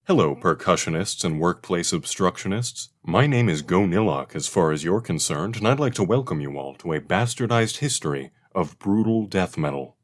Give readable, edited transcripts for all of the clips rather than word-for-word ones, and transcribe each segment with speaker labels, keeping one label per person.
Speaker 1: Hello, percussionists and workplace obstructionists. My name is Goniloc as far as you're concerned, and I'd like to welcome you all to a bastardized history of brutal death metal.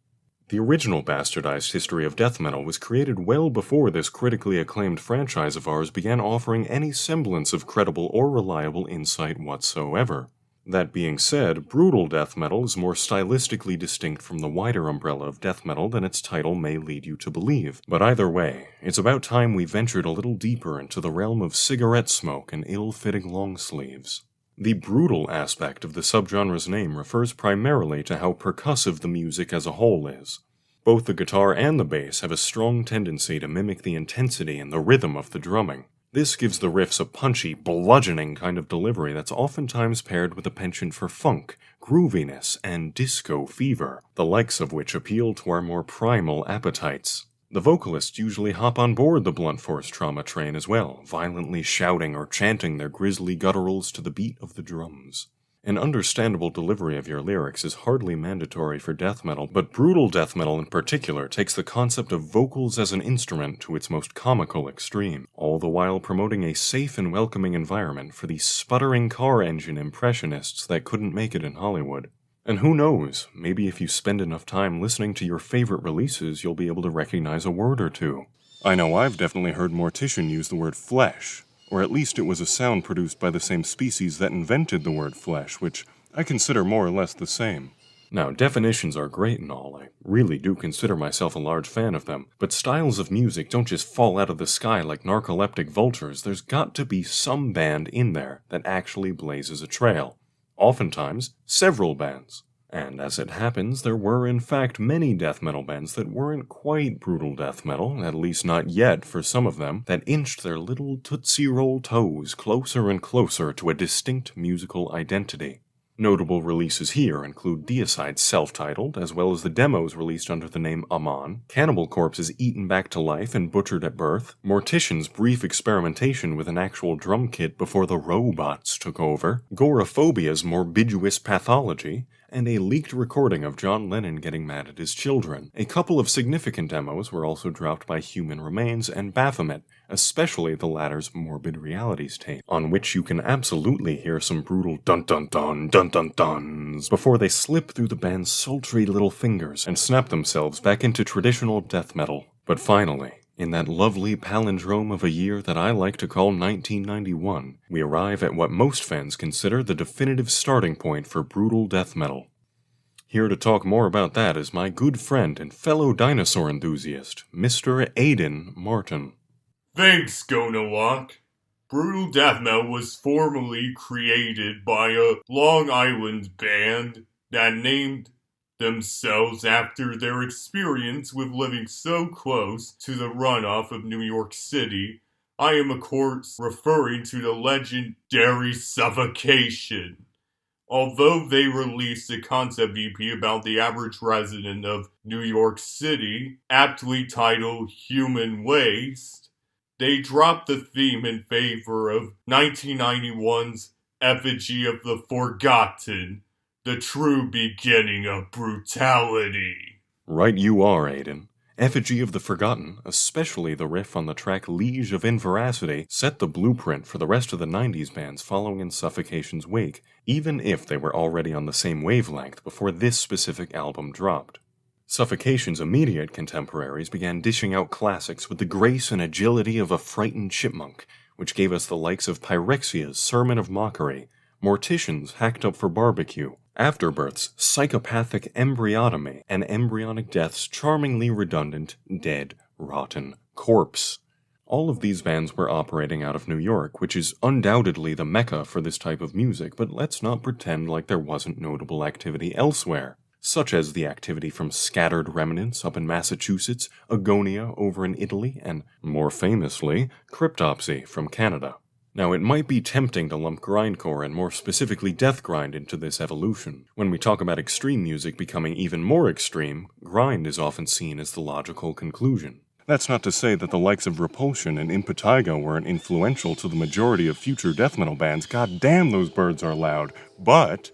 Speaker 1: The original bastardized history of death metal was created well before this critically acclaimed franchise of ours began offering any semblance of credible or reliable insight whatsoever. That being said, brutal death metal is more stylistically distinct from the wider umbrella of death metal than its title may lead you to believe. But either way, it's about time we ventured a little deeper into the realm of cigarette smoke and ill-fitting long sleeves. The brutal aspect of the subgenre's name refers primarily to how percussive the music as a whole is. Both the guitar and the bass have a strong tendency to mimic the intensity and the rhythm of the drumming. This gives the riffs a punchy, bludgeoning kind of delivery that's oftentimes paired with a penchant for funk, grooviness, and disco fever, the likes of which appeal to our more primal appetites. The vocalists usually hop on board the blunt force trauma train as well, violently shouting or chanting their grisly gutturals to the beat of the drums. An understandable delivery of your lyrics is hardly mandatory for death metal, but brutal death metal in particular takes the concept of vocals as an instrument to its most comical extreme, all the while promoting a safe and welcoming environment for the sputtering car engine impressionists that couldn't make it in Hollywood. And who knows, maybe if you spend enough time listening to your favorite releases, you'll be able to recognize a word or two. I know I've definitely heard Mortician use the word flesh, or at least it was a sound produced by the same species that invented the word flesh, which I consider more or less the same. Now, definitions are great and all, I really do consider myself a large fan of them, but styles of music don't just fall out of the sky like narcoleptic vultures. There's got to be some band in there that actually blazes a trail. Oftentimes, several bands. And as it happens, there were in fact many death metal bands that weren't quite brutal death metal, at least not yet for some of them, that inched their little Tootsie Roll toes closer and closer to a distinct musical identity. Notable releases here include Deicide's self-titled, as well as the demos released under the name Amon, Cannibal Corpse's Eaten Back to Life and Butchered at Birth, Mortician's brief experimentation with an actual drum kit before the robots took over, Goraphobia's Morbiduous Pathology, and a leaked recording of John Lennon getting mad at his children. A couple of significant demos were also dropped by Human Remains and Baphomet, especially the latter's Morbid Realities tape, on which you can absolutely hear some brutal dun-dun-dun, dun-dun-duns before they slip through the band's sultry little fingers and snap themselves back into traditional death metal. But finally, in that lovely palindrome of a year that I like to call 1991, we arrive at what most fans consider the definitive starting point for brutal death metal. Here to talk more about that is my good friend and fellow dinosaur enthusiast, Mr. Aidan Martin.
Speaker 2: Thanks, Goniloc. Brutal death metal was formally created by a Long Island band that named themselves after their experience with living so close to the runoff of New York City. I am, of course, referring to the legendary Suffocation. Although they released a concept EP about the average resident of New York City, aptly titled Human Waste, they dropped the theme in favor of 1991's Effigy of the Forgotten, the true beginning of brutality.
Speaker 1: Right you are, Aidan. Effigy of the Forgotten, especially the riff on the track Liege of Inveracity, set the blueprint for the rest of the 90s bands following in Suffocation's wake, even if they were already on the same wavelength before this specific album dropped. Suffocation's immediate contemporaries began dishing out classics with the grace and agility of a frightened chipmunk, which gave us the likes of Pyrexia's Sermon of Mockery, Mortician's Hacked Up for Barbecue, Afterbirth's psychopathic embryotomy, and Embryonic Death's charmingly redundant, dead, rotten corpse. All of these bands were operating out of New York, which is undoubtedly the mecca for this type of music, but let's not pretend like there wasn't notable activity elsewhere, such as the activity from Scattered Remnants up in Massachusetts, Agonia over in Italy, and, more famously, Cryptopsy from Canada. Now, it might be tempting to lump grindcore and more specifically death grind into this evolution. When we talk about extreme music becoming even more extreme, grind is often seen as the logical conclusion. That's not to say that the likes of Repulsion and Impetigo weren't influential to the majority of future death metal bands. God damn, those birds are loud. But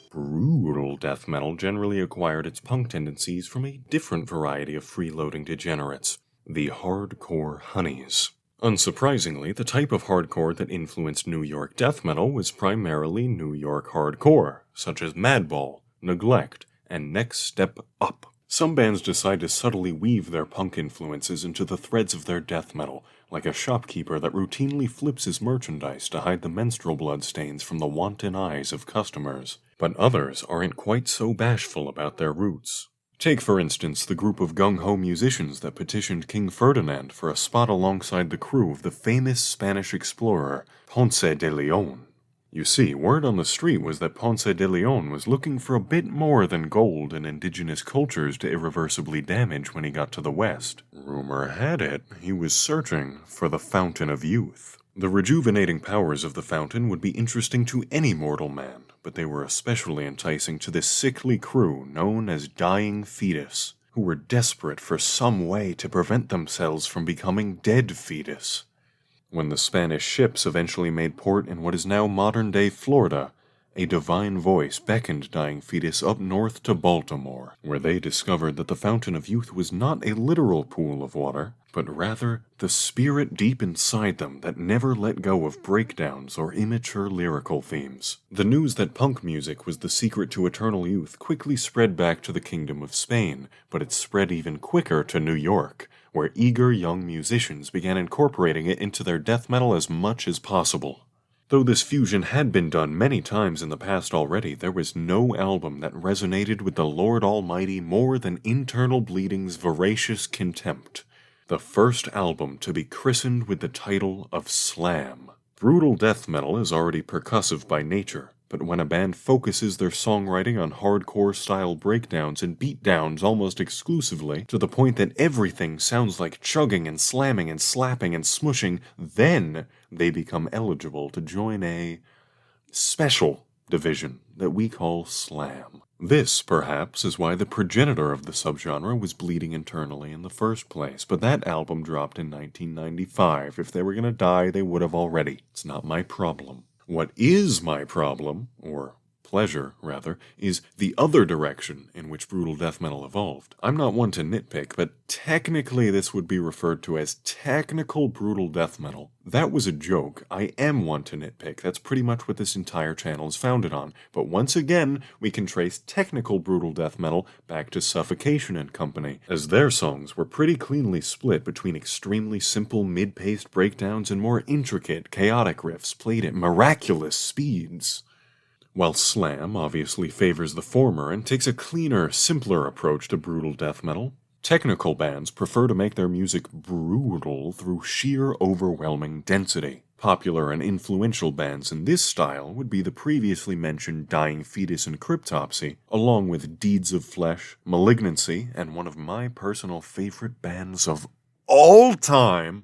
Speaker 1: brutal death metal generally acquired its punk tendencies from a different variety of freeloading degenerates, the hardcore honeys. Unsurprisingly, the type of hardcore that influenced New York death metal was primarily New York hardcore, such as Madball, Neglect, and Next Step Up. Some bands decide to subtly weave their punk influences into the threads of their death metal, like a shopkeeper that routinely flips his merchandise to hide the menstrual blood stains from the wanton eyes of customers. But others aren't quite so bashful about their roots. Take, for instance, the group of gung-ho musicians that petitioned King Ferdinand for a spot alongside the crew of the famous Spanish explorer Ponce de Leon. You see, word on the street was that Ponce de Leon was looking for a bit more than gold and indigenous cultures to irreversibly damage when he got to the West. Rumor had it he was searching for the Fountain of Youth. The rejuvenating powers of the fountain would be interesting to any mortal man, but they were especially enticing to this sickly crew known as Dying Fetus, who were desperate for some way to prevent themselves from becoming Dead Fetus. When the Spanish ships eventually made port in what is now modern-day Florida, a divine voice beckoned Dying Fetus up north to Baltimore, where they discovered that the Fountain of Youth was not a literal pool of water, but rather the spirit deep inside them that never let go of breakdowns or immature lyrical themes. The news that punk music was the secret to eternal youth quickly spread back to the Kingdom of Spain, but it spread even quicker to New York, where eager young musicians began incorporating it into their death metal as much as possible. Though this fusion had been done many times in the past already, there was no album that resonated with the Lord Almighty more than Internal Bleeding's voracious contempt, the first album to be christened with the title of Slam. Brutal death metal is already percussive by nature, but when a band focuses their songwriting on hardcore-style breakdowns and beatdowns almost exclusively, to the point that everything sounds like chugging and slamming and slapping and smushing, then they become eligible to join a special division that we call Slam. This, perhaps, is why the progenitor of the subgenre was bleeding internally in the first place, but that album dropped in 1995. If they were going to die, they would have already. It's not my problem. What is my problem, or pleasure, rather, is the other direction in which brutal death metal evolved. I'm not one to nitpick, but technically this would be referred to as technical brutal death metal. That was a joke. I am one to nitpick. That's pretty much what this entire channel is founded on. But once again, we can trace technical brutal death metal back to Suffocation and Company, as their songs were pretty cleanly split between extremely simple mid-paced breakdowns and more intricate, chaotic riffs played at miraculous speeds. While Slam obviously favors the former and takes a cleaner, simpler approach to brutal death metal, technical bands prefer to make their music brutal through sheer overwhelming density. Popular and influential bands in this style would be the previously mentioned Dying Fetus and Cryptopsy, along with Deeds of Flesh, Malignancy, and one of my personal favorite bands of all time,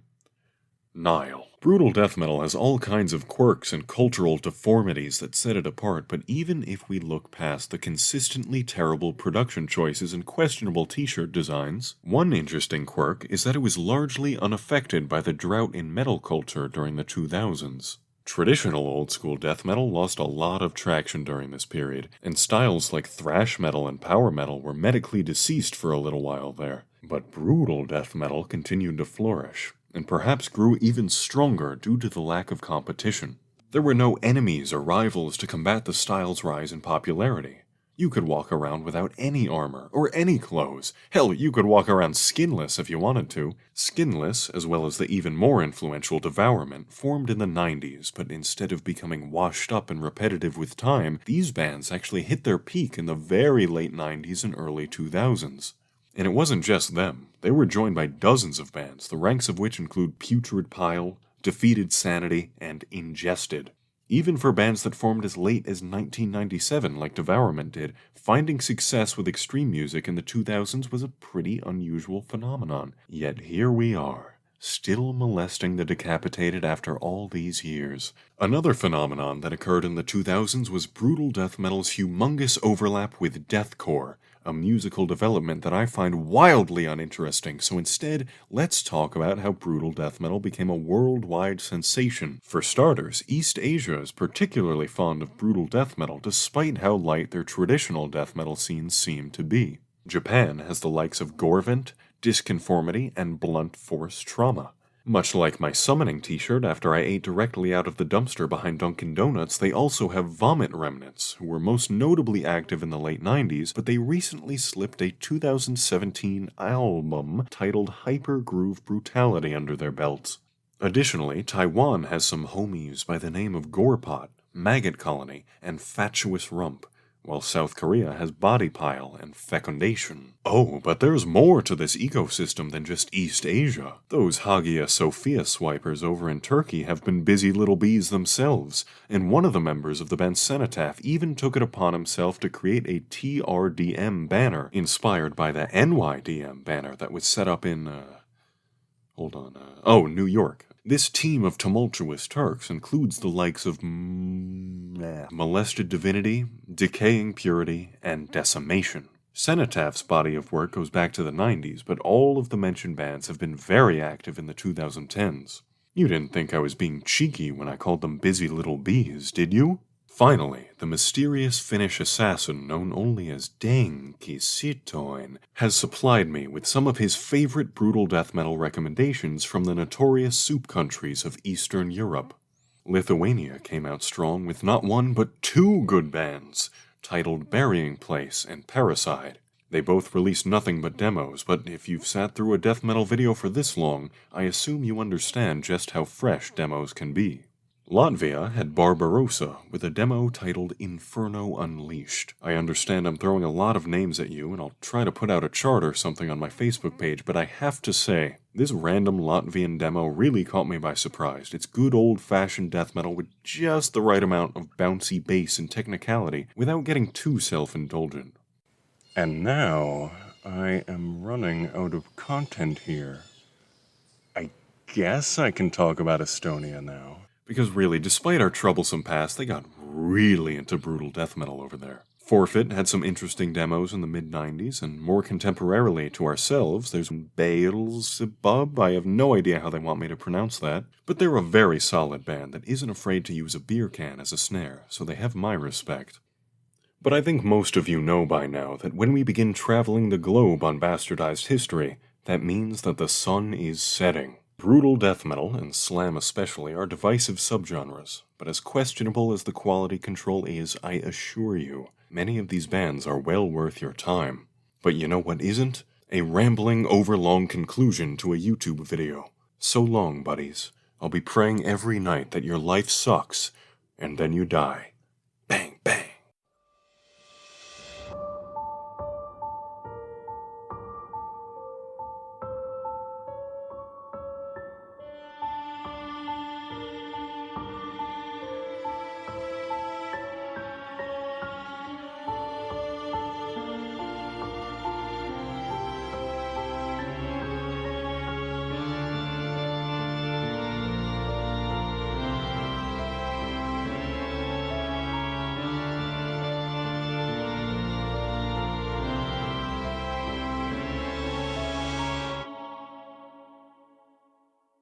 Speaker 1: Nile. Brutal death metal has all kinds of quirks and cultural deformities that set it apart, but even if we look past the consistently terrible production choices and questionable t-shirt designs, one interesting quirk is that it was largely unaffected by the drought in metal culture during the 2000s. Traditional old-school death metal lost a lot of traction during this period, and styles like thrash metal and power metal were medically deceased for a little while there. But brutal death metal continued to flourish, and perhaps grew even stronger due to the lack of competition. There were no enemies or rivals to combat the style's rise in popularity. You could walk around without any armor or any clothes. Hell, you could walk around skinless if you wanted to. Skinless, as well as the even more influential Devourment, formed in the 90s, but instead of becoming washed up and repetitive with time, these bands actually hit their peak in the very late 90s and early 2000s. And it wasn't just them. They were joined by dozens of bands, the ranks of which include Putrid Pile, Defeated Sanity, and Ingested. Even for bands that formed as late as 1997, like Devourment did, finding success with extreme music in the 2000s was a pretty unusual phenomenon. Yet here we are, still molesting the decapitated after all these years. Another phenomenon that occurred in the 2000s was brutal death metal's humongous overlap with deathcore, a musical development that I find wildly uninteresting, so instead, let's talk about how brutal death metal became a worldwide sensation. For starters, East Asia is particularly fond of brutal death metal, despite how light their traditional death metal scenes seem to be. Japan has the likes of Gorevent, Disconformity, and Blunt Force Trauma. Much like my summoning t-shirt after I ate directly out of the dumpster behind Dunkin' Donuts, they also have Vomit Remnants, who were most notably active in the late 90s, but they recently slipped a 2017 album titled Hyper Groove Brutality under their belts. Additionally, Taiwan has some homies by the name of Gorepot, Maggot Colony, and Fatuous Rump, while South Korea has Body Pile and Fecundation. Oh, but there's more to this ecosystem than just East Asia. Those Hagia Sophia swipers over in Turkey have been busy little bees themselves, and one of the members of the band Cenotaph even took it upon himself to create a TRDM banner inspired by the NYDM banner that was set up in, New York. This team of tumultuous Turks includes the likes of Molested Divinity, Decaying Purity, and Decimation. Cenotaph's body of work goes back to the 90s, but all of the mentioned bands have been very active in the 2010s. You didn't think I was being cheeky when I called them busy little bees, did you? Finally, the mysterious Finnish assassin known only as Denki Sitoin has supplied me with some of his favorite brutal death metal recommendations from the notorious soup countries of Eastern Europe. Lithuania came out strong with not one but two good bands, titled Burying Place and Parricide. They both released nothing but demos, but if you've sat through a death metal video for this long, I assume you understand just how fresh demos can be. Latvia had Barbarossa with a demo titled Inferno Unleashed. I understand I'm throwing a lot of names at you, and I'll try to put out a chart or something on my Facebook page, but I have to say, this random Latvian demo really caught me by surprise. It's good old-fashioned death metal with just the right amount of bouncy bass and technicality without getting too self-indulgent. And now, I am running out of content here. I guess I can talk about Estonia now. Because really, despite our troublesome past, they got really into brutal death metal over there. Forfeit had some interesting demos in the mid-90s, and more contemporarily to ourselves, there's Beelzebub. I have no idea how they want me to pronounce that, but they're a very solid band that isn't afraid to use a beer can as a snare, so they have my respect. But I think most of you know by now that when we begin traveling the globe on Bastardized history, that means that the sun is setting. Brutal death metal, and slam especially, are divisive subgenres, but as questionable as the quality control is, I assure you, many of these bands are well worth your time. But you know what isn't? A rambling, overlong conclusion to a YouTube video. So long, buddies. I'll be praying every night that your life sucks, and then you die.